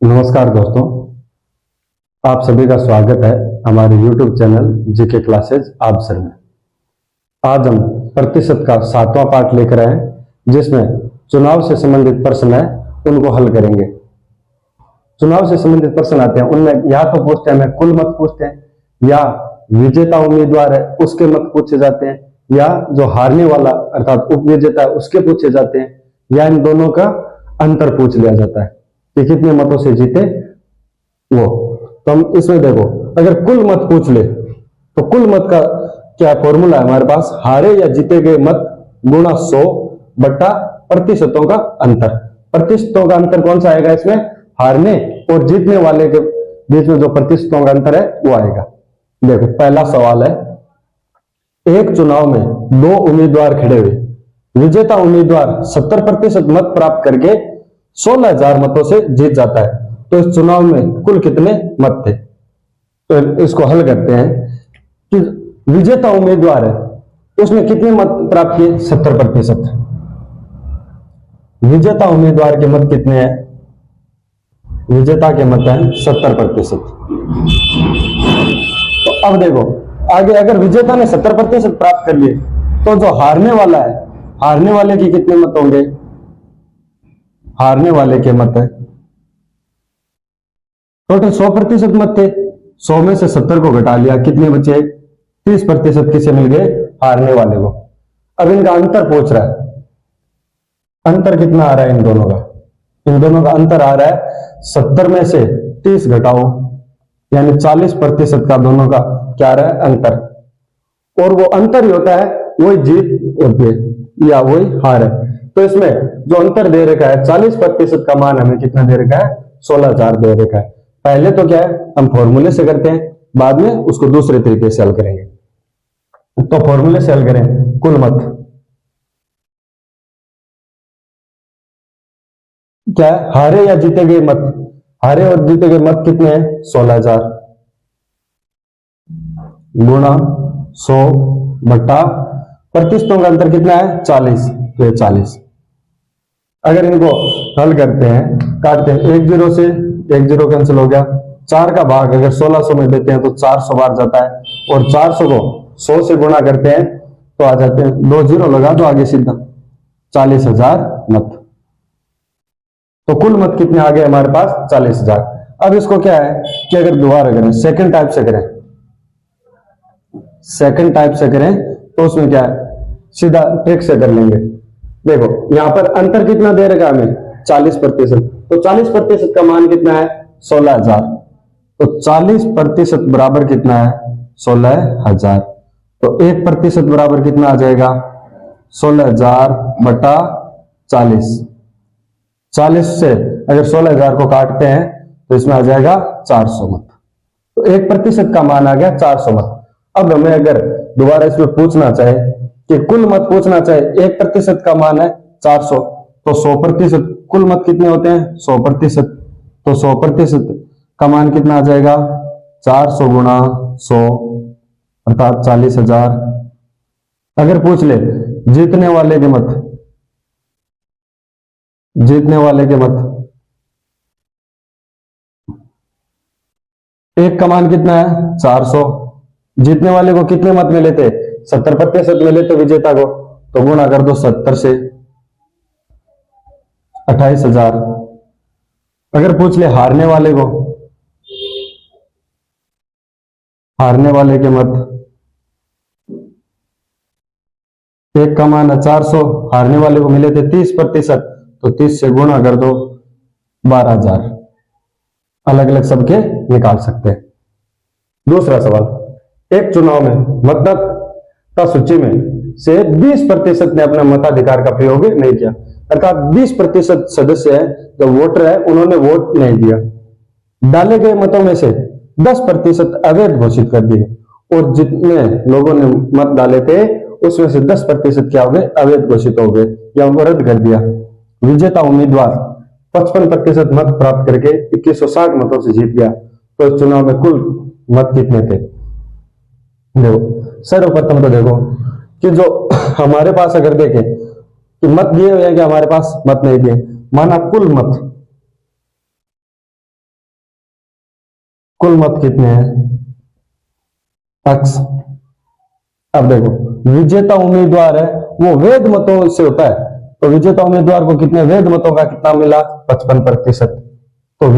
नमस्कार दोस्तों, आप सभी का स्वागत है हमारे YouTube channel GK classes answer में। आज हम प्रतिशत का 7वां पार्ट लेकर आए हैं, जिसमें चुनाव से संबंधित प्रश्न है उनको हल करेंगे। चुनाव से संबंधित प्रश्न आते हैं, उनमें या तो पूछते हैं, हमें कुल मत पूछते हैं, या विजेता उम्मीदवार है उसके मत पूछे जाते हैं, या जो हारने वाला अर्थात उप विजेता है उसके पूछे जाते हैं, या इन दोनों का अंतर पूछ लिया जाता है कि कितने मतों से जीते वो। तो हम इसमें देखो, अगर कुल मत पूछ ले तो कुल मत का क्या फॉर्मूला है हमारे पास, हारे या जीते गए मत गुणा 100 बट्टा प्रतिशतों का अंतर। प्रतिशतों का अंतर कौन सा आएगा इसमें, हारने और जीतने वाले के बीच में जो प्रतिशतों का अंतर है वो आएगा। देखो पहला सवाल है, एक चुनाव में 2 उम्मीदवार खड़े हुए, विजेता उम्मीदवार 70% मत प्राप्त करके 16,000 मतों से जीत जाता है, तो इस चुनाव में कुल कितने मत थे। तो इसको हल करते हैं कि विजेता उम्मीदवार है उसने कितने मत प्राप्त किए, 70%। विजेता उम्मीदवार के मत कितने हैं, विजेता के मत हैं 70%। तो अब देखो आगे, अगर विजेता ने 70% प्राप्त कर लिए तो जो हारने वाला है, हारने वाले के कितने मत होंगे, हारने वाले के मत है टोटल 100% मत थे, 100 में से 70 को घटा लिया, कितने बचे, 30% किसे मिल गए, हारने वाले को। अब इनका अंतर पूछ रहा है, अंतर कितना आ रहा है इन दोनों का, इन दोनों का अंतर आ रहा है 70 में से 30 घटाओ, यानी 40% का दोनों का क्या आ रहा है, अंतर। और वो अंतर ही होता है वही जीत होती है या वही हार है। तो इसमें जो अंतर दे रखा है 40% का मान हमें कितना दे रखा है, 16,000 दे रखा है। पहले तो क्या है, हम फॉर्मूले से करते हैं, बाद में उसको दूसरे तरीके से हल करेंगे। तो फॉर्मूले से हल करें, कुल मत क्या है, हारे या जीते गए मत, हारे और जीते गए मत कितने हैं, 16,000 गुणा 100 बट्टा प्रतिशतों का अंतर कितना है, 40, तो ये 40। अगर इनको हल करते हैं, काटते हैं, 1 0 से 1 0 कैंसिल हो गया, 4 का भाग अगर 1600 में देते हैं तो 400 बार जाता है, और 400 को 100 से गुणा करते हैं तो आ जाते हैं 2 0 लगा दो आगे सीधा, 40,000 मत। तो कुल मत कितने आ गए हमारे पास, 40,000। अब इसको क्या है कि अगर दोबारा करें, सेकंड टाइप से करें, सेकंड टाइप से करें तो उसमें क्या है, सीधा ट्रिक से कर लेंगे। देखो यहां पर अंतर कितना दे रखा हमें, 40%, तो 40% का मान कितना है, 16,000, तो 40% बराबर कितना है, 16,000। तो 1% बराबर कितना आ जाएगा, 16,000 बटा 40। 40 से अगर 16,000 को काटते हैं तो इसमें आ जाएगा 400 मत। तो 1% का मान आ गया 400 मत। अब हमें अगर दोबारा इसमें पूछना चाहे कि कुल मत पूछना चाहे, 1% का मान है 400, तो 100% कुल मत कितने होते हैं, 100%, तो 100% का मान कितना आ जाएगा, 400 गुणा 100 अर्थात 40,000। अगर पूछ ले जीतने वाले के मत, जीतने वाले के मत, एक का मान कितना है, 400, जीतने वाले को कितने मत मिले थे, 70% मिले थे विजेता को, तो गुणा कर दो 70 से, 28,000। अगर पूछ ले हारने वाले को, हारने वाले के मत, एक का मान है 400, हारने वाले को मिले थे 30%, तो 30 से गुणा कर दो 12,000। अलग अलग सबके निकाल सकते हैं। दूसरा सवाल, एक चुनाव में मतदाता सूची में से 20% ने अपना मताधिकार का प्रयोग नहीं किया, अर्थात 20% सदस्य है जो वोटर है उन्होंने वोट नहीं दिया। डाले गए मतों में से 10% अवैध घोषित कर दिए, और जितने लोगों ने मत डाले थे उसमें से 10% क्या हो गए, अवैध घोषित हो गए या उनको रद्द कर दिया। विजेता उम्मीदवार 55% मत प्राप्त करके 2160 मतों से जीत गया, तो इस चुनाव में कुल मत कितने थे। देखो सर्वप्रथम तो देखो कि जो हमारे पास अगर देखें कि मत दिए हुए हैं कि हमारे पास मत नहीं दिए। माना कुल मत कितने हैं x। अब देखो विजेता उम्मीदवार है वो वैध मतों से होता है, तो विजेता उम्मीदवार को कितने वैध मतों का कितना मिला 55%। तो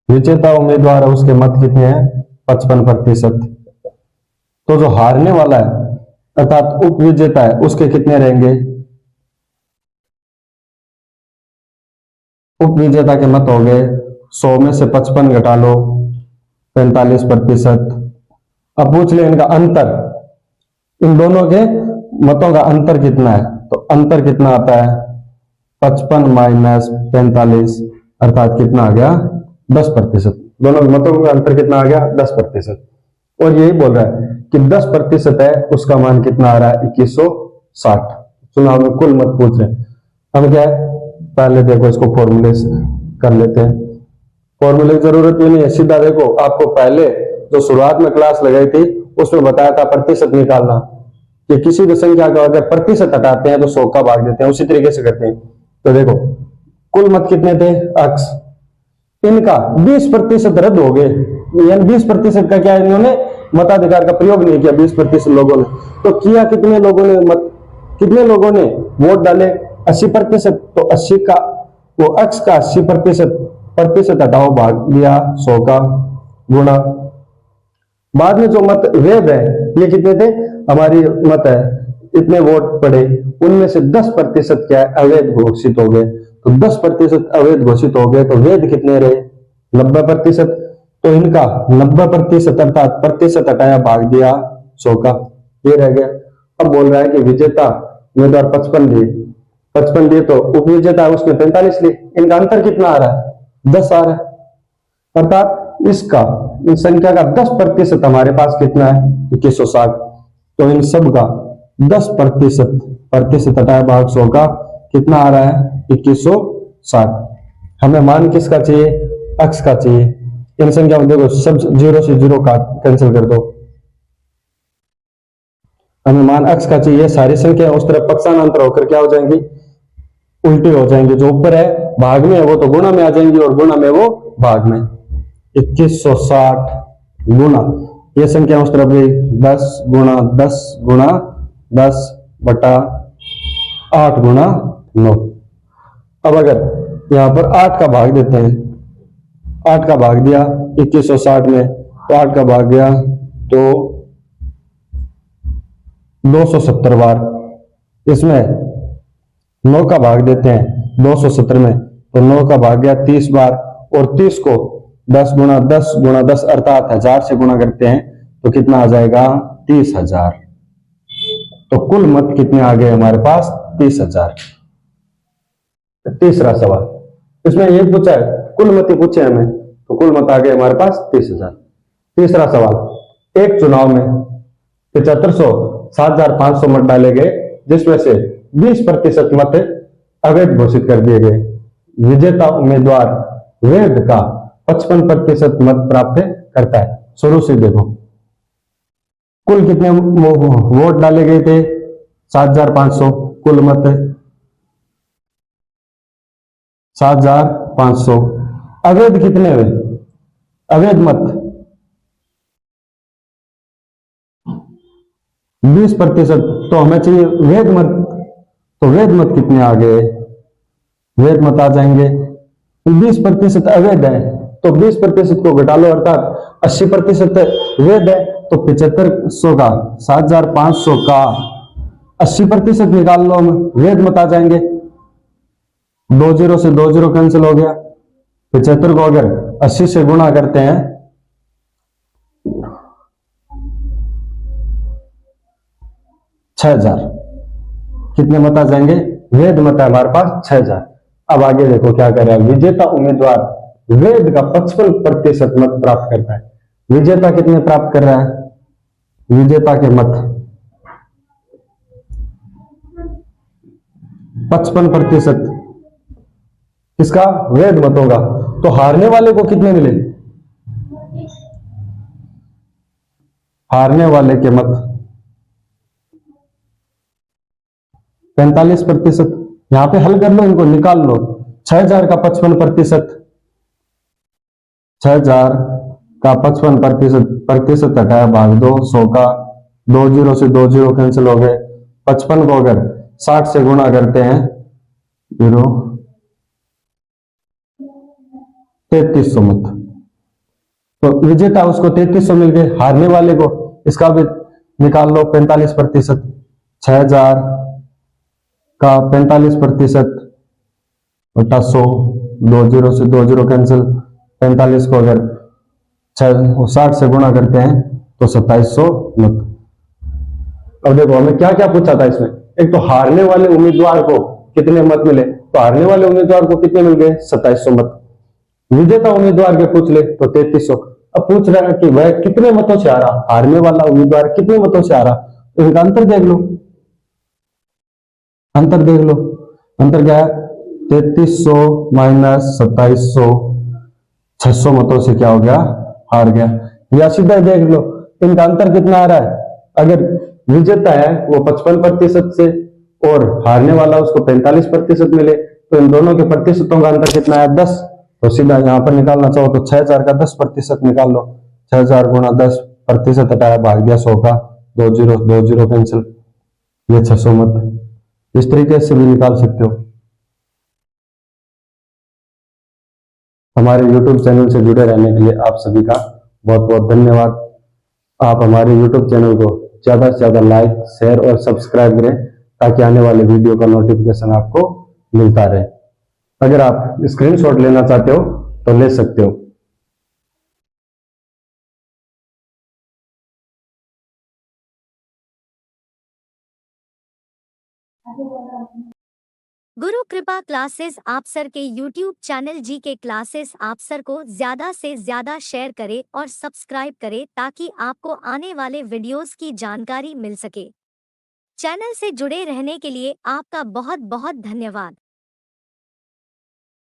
विजेता उम्मीदवार है उसके मत कितने हैं 55%। तो जो हारने वाला है अर्थात उप विजेता है उसके कितने रहेंगे, उप विजेता के मत हो गए 100 में से 55 घटा लो 45%। अब पूछ ले इनका अंतर, इन दोनों के मतों का अंतर कितना है, तो अंतर कितना आता है 55 माइनस 45 अर्थात कितना आ गया 10%। दोनों के मतों का अंतर कितना आ गया 10%। और यही बोल रहा है कि 10% है उसका मान कितना आ रहा है 2160। चुनाव में कुल मत पूछ रहे हैं। अब क्या है पहले देखो इसको फॉर्मूले कर लेते हैं। फॉर्मूले की जरूरत भी नहीं है, सीधा देखो आपको पहले जो शुरुआत में क्लास लगाई थी उसमें बताया था प्रतिशत निकालना कि किसी भी संख्या का अगर प्रतिशत हटाते हैं तो 100 का भाग देते हैं, उसी तरीके से करते हैं। तो देखो कुल मत कितने थे x, इनका 20% रद्द हो गए, यानी 20% का क्या इन्होंने मताधिकार का प्रयोग नहीं किया 20% लोगों ने। तो किया कितने लोगों ने कितने लोगों ने वोट डाले 80%। तो 80 का वो x का 80% हटाओ भाग दिया 100 का गुणा। बाद में जो मत वैध है ये कितने थे, हमारी मत है इतने वोट पड़े उनमें से 10% क्या है अवैध घोषित हो गए। तो 10% अवैध घोषित हो गए तो वैध कितने रहे 90%। तो इनका 90% अर्थात प्रतिशत हटाया भाग दिया 100 का, ये रह गया। अब बोल रहा है कि विजेता उम्मीदवार 55 दिए तो उप विजेता उसने 45 लिए, इनका अंतर कितना आ रहा है 10 आ रहा है। अर्थात इसका इस संख्या का 10% हमारे पास कितना है 2160। तो इन सब का 10% हटाया भाग 100 का कितना आ रहा है 2160। हमें मान किसका चाहिए x का चाहिए। इन संख्या में देखो सब 0 से 0 का कैंसिल कर दो, हमें मान x का चाहिए। सारी संख्या उस तरफ पक्षांतर होकर क्या हो जाएंगी उल्टी हो जाएंगी, जो ऊपर है भाग में है वो तो गुणा में आ जाएंगी और गुणा में वो भाग में। 2160 गुणा ये संख्या उस तरफ गई 10 गुणा 10 गुणा 10 बटा 8 गुणा 9। अब अगर यहां पर 8 का भाग देते हैं, 8 का भाग दिया 2160 में तो 8 का भाग गया तो 270 बार। इसमें 9 का भाग देते हैं 270 में तो 9 का भाग गया 30 बार और 30 को 10 गुणा 10 गुणा 10 अर्थात 1000 से गुणा करते हैं तो कितना आ जाएगा 30,000। तो कुल मत कितने आ गए हमारे पास 30,000। तीसरा सवाल इसमें ये पूछा है कुल मत ही पूछे हमें, तो कुल मत आ गए हमारे पास 30,000। तीसरा सवाल एक चुनाव में 7500 7,500 मत डाले गए जिसमें से 20% मत अवैध घोषित कर दिए गए। विजेता उम्मीदवार वैध का 55% मत प्राप्त करता है। शुरू से देखो कुल कितने वोट डाले गए थे 7,500, कुल मत 7,500। अवैध कितने हुए अवैध मत 20%। तो हमें चाहिए वैध मत, तो वैध मत कितने आ गए वैध मत आ जाएंगे 20% अवैध है तो 20% को घटा लो अर्थात 80% वैध है तो 7500 का 7,500 का 80% निकाल लो, हम वैध मत आ जाएंगे। 2 0 से 2 0 कैंसिल हो गया। 75 को अगर 80 से गुणा करते हैं 6,000 कितने मत आ जाएंगे वैध मत है हमारे पास 6,000। अब आगे देखो क्या कर रहा है विजेता उम्मीदवार वैध का 55% मत प्राप्त करता है। विजेता कितने प्राप्त कर रहा है विजेता के मत 55% इसका वैध मत होगा। तो हारने वाले को कितने मिले हारने वाले के मत 45%, यहां पे हल कर लो, इनको निकाल लो। 6000 का 55%, 6000 का 55% प्रतिशत हटाया भाग दो, 100 का 2 जीरो से 2 जीरो कैंसिल हो गए। 55 को अगर 60 से गुणा करते हैं, 0 3300 मत, तो विजेता उसको 3300 मिल गए, हारने वाले को इसका भी निकाल लो 45%। 6000 का 45% बटा 100, 2 जीरो से 2 जीरो कैंसिल। 45 को अगर 60 से गुणा करते हैं तो 2700 मत। अब देखो हमें क्या क्या पूछा था इसमें, एक तो हारने वाले उम्मीदवार को कितने मत मिले, तो हारने वाले उम्मीदवार को कितने मिल गए, 2700 मत। विजेता उम्मीदवार के पूछ ले तो 3300। अब पूछ रहा है कि वह कितने मतों से हारा, हारने वाला उम्मीदवार कितने मतों से हारा, तो इनका अंतर देख लो, अंतर देख लो। अंतर क्या है, 3300 माइनस 2700, 600 मतों से क्या हो गया, हार गया। या सीधा देख लो इनका अंतर कितना आ रहा है, अगर विजेता है वो 55% से और हारने वाला उसको 45% मिले, तो इन दोनों के प्रतिशतों का अंतर कितना है, 10। तो सीधा यहां पर निकालना चाहो तो 6000 का 10% निकाल लो। 6000 गुणा 10%, हटाया भाग दिया 100 का, 2 जीरो 2 जीरो कैंसिल, ये 600 मत। इस तरीके से भी निकाल सकते हो। हमारे YouTube चैनल से जुड़े रहने के लिए आप सभी का बहुत बहुत धन्यवाद। आप हमारे YouTube चैनल को ज्यादा से ज्यादा लाइक, शेयर और सब्सक्राइब करें, ताकि आने वाले वीडियो का नोटिफिकेशन आपको मिलता रहे। अगर आप स्क्रीनशॉट लेना चाहते हो तो ले सकते हो। गुरु कृपा क्लासेस आप सर के YouTube चैनल जी के क्लासेस आप सर को ज्यादा से ज्यादा शेयर करें और सब्सक्राइब करें, ताकि आपको आने वाले वीडियोस की जानकारी मिल सके। चैनल से जुड़े रहने के लिए आपका बहुत बहुत धन्यवाद।